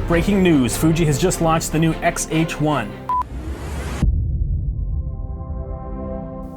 Breaking news, Fuji has just launched the new X-H1.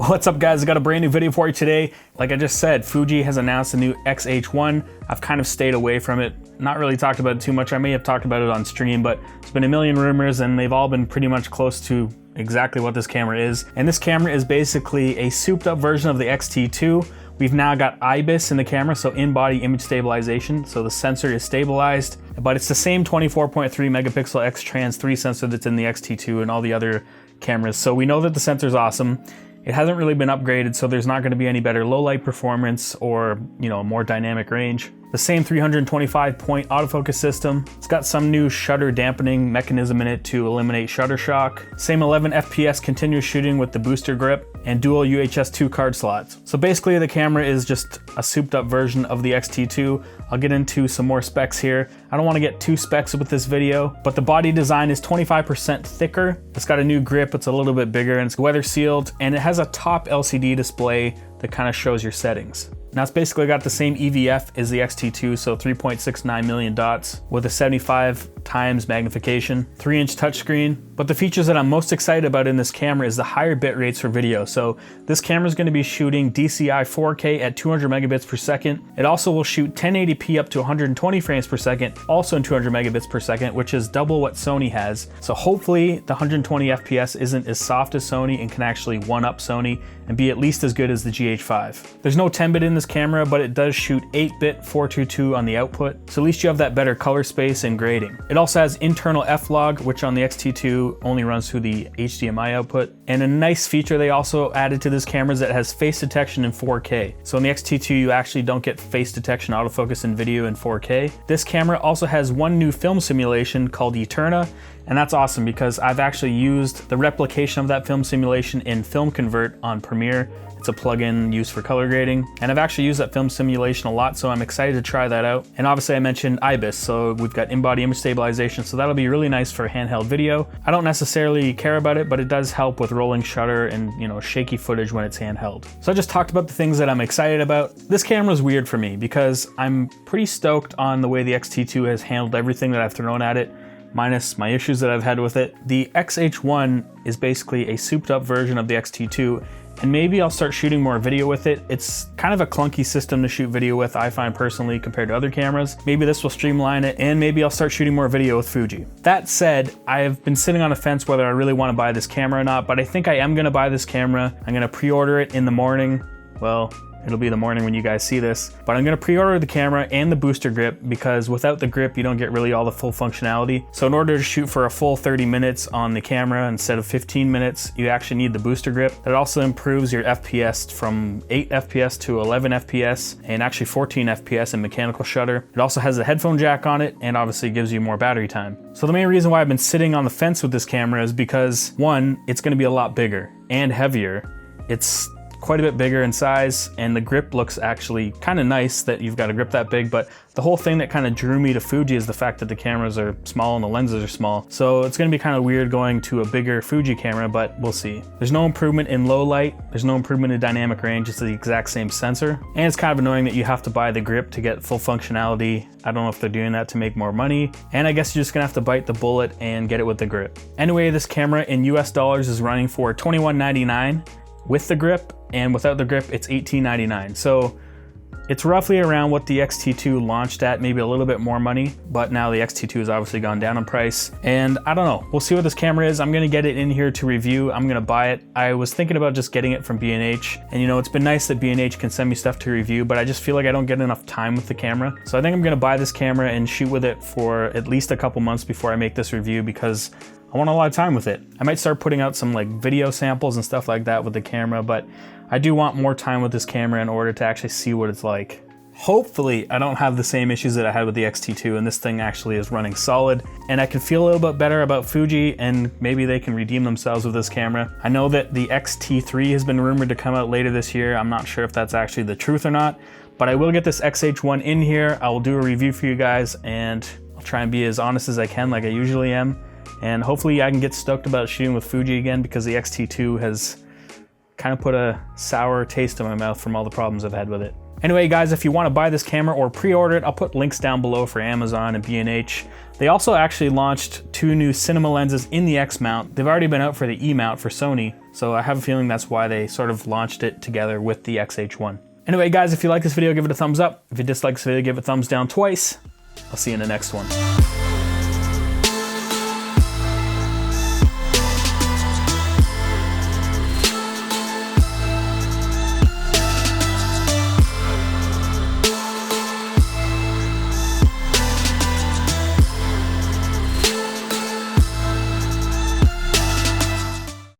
What's up guys, I got a brand new video for you today. Like I just said, Fuji has announced a new X-H1. I've kind of stayed away from it, not really talked about it too much. I may have talked about it on stream, but there's been a million rumors and they've all been pretty much close to exactly what this camera is. And this camera is basically a souped up version of the X-T2. We've now got IBIS in the camera, so in-body image stabilization. So the sensor is stabilized, but it's the same 24.3 megapixel X-Trans 3 sensor that's in the X-T2 and all the other cameras. So we know that the sensor's awesome. It hasn't really been upgraded, so there's not going to be any better low light performance or, more dynamic range. The same 325-point autofocus system. It's got some new shutter dampening mechanism in it to eliminate shutter shock. Same 11 FPS continuous shooting with the booster grip and dual UHS 2 card slots. So basically the camera is just a souped up version of the X-T2. I'll get into some more specs here. I don't want to get too specs with this video, but the body design is 25% thicker. It's got a new grip, it's a little bit bigger, and it's weather sealed, and it has a top LCD display that kind of shows your settings. Now it's basically got the same EVF as the X-T2, so 3.69 million dots with a 75 times magnification, 3-inch touchscreen. But the features that I'm most excited about in this camera is the higher bit rates for video. So this camera is going to be shooting DCI 4K at 200 megabits per second. It also will shoot 1080p up to 120 frames per second, also in 200 megabits per second, which is double what Sony has. So hopefully the 120 FPS isn't as soft as Sony and can actually one-up Sony and be at least as good as the GH5. There's no 10-bit in this camera, but it does shoot 8-bit 422 on the output, so at least you have that better color space and grading. It also has internal F-Log, which on the X-T2 only runs through the HDMI output. And a nice feature they also added to this camera is that it has face detection in 4K. So in the X-T2 you actually don't get face detection autofocus in video in 4K. This camera also has one new film simulation called Eterna, and that's awesome because I've actually used the replication of that film simulation in Film Convert on Premiere. It's a plugin used for color grading, and I've actually used that film simulation a lot, so I'm excited to try that out. And obviously I mentioned IBIS, so we've got in-body image stabilization, so that'll be really nice for handheld video. I don't necessarily care about it, but it does help with rolling shutter and shaky footage when it's handheld. So I just talked about the things that I'm excited about. This camera is weird for me because I'm pretty stoked on the way the X-T2 has handled everything that I've thrown at it, minus my issues that I've had with it. The X-H1 is basically a souped up version of the X-T2, and maybe I'll start shooting more video with it. It's kind of a clunky system to shoot video with, I find personally, compared to other cameras. Maybe this will streamline it, and maybe I'll start shooting more video with Fuji. That said, I've been sitting on a fence whether I really want to buy this camera or not, but I think I am going to buy this camera. I'm going to pre-order it in the morning. Well, it'll be the morning when you guys see this, but I'm gonna pre-order the camera and the booster grip because without the grip, you don't get really all the full functionality. So in order to shoot for a full 30 minutes on the camera instead of 15 minutes, you actually need the booster grip. That also improves your FPS from 8 FPS to 11 FPS and actually 14 FPS in mechanical shutter. It also has a headphone jack on it and obviously gives you more battery time. So the main reason why I've been sitting on the fence with this camera is because one, it's gonna be a lot bigger and heavier. It's quite a bit bigger in size, and the grip looks actually kind of nice that you've got a grip that big, but the whole thing that kind of drew me to Fuji is the fact that the cameras are small and the lenses are small. So it's gonna be kind of weird going to a bigger Fuji camera, but we'll see. There's no improvement in low light, there's no improvement in dynamic range, it's the exact same sensor. And it's kind of annoying that you have to buy the grip to get full functionality. I don't know if they're doing that to make more money, and I guess you're just gonna have to bite the bullet and get it with the grip. Anyway, this camera in US dollars is running for $21.99 with the grip, and without the grip it's $18.99. So it's roughly around what the X-T2 launched at, maybe a little bit more money, but now the X-T2 has obviously gone down in price. And I don't know, we'll see what this camera is. I'm gonna get it in here to review. I'm gonna buy it. I was thinking about just getting it from B&H, and it's been nice that B&H can send me stuff to review, but I just feel like I don't get enough time with the camera. So I think I'm gonna buy this camera and shoot with it for at least a couple months before I make this review because I want a lot of time with it. I might start putting out some video samples and stuff like that with the camera, but I do want more time with this camera in order to actually see what it's like. Hopefully I don't have the same issues that I had with the X-T2 and this thing actually is running solid, and I can feel a little bit better about Fuji and maybe they can redeem themselves with this camera. I know that the X-T3 has been rumored to come out later this year. I'm not sure if that's actually the truth or not, but I will get this X-H1 in here. I will do a review for you guys and I'll try and be as honest as I can like I usually am. And hopefully I can get stoked about shooting with Fuji again because the X-T2 has kind of put a sour taste in my mouth from all the problems I've had with it. Anyway, guys, if you want to buy this camera or pre-order it, I'll put links down below for Amazon and B&H. They also actually launched 2 new cinema lenses in the X mount. They've already been out for the E mount for Sony, so I have a feeling that's why they sort of launched it together with the X-H1. Anyway, guys, if you like this video, give it a thumbs up. If you dislike this video, give it a thumbs down twice. I'll see you in the next one.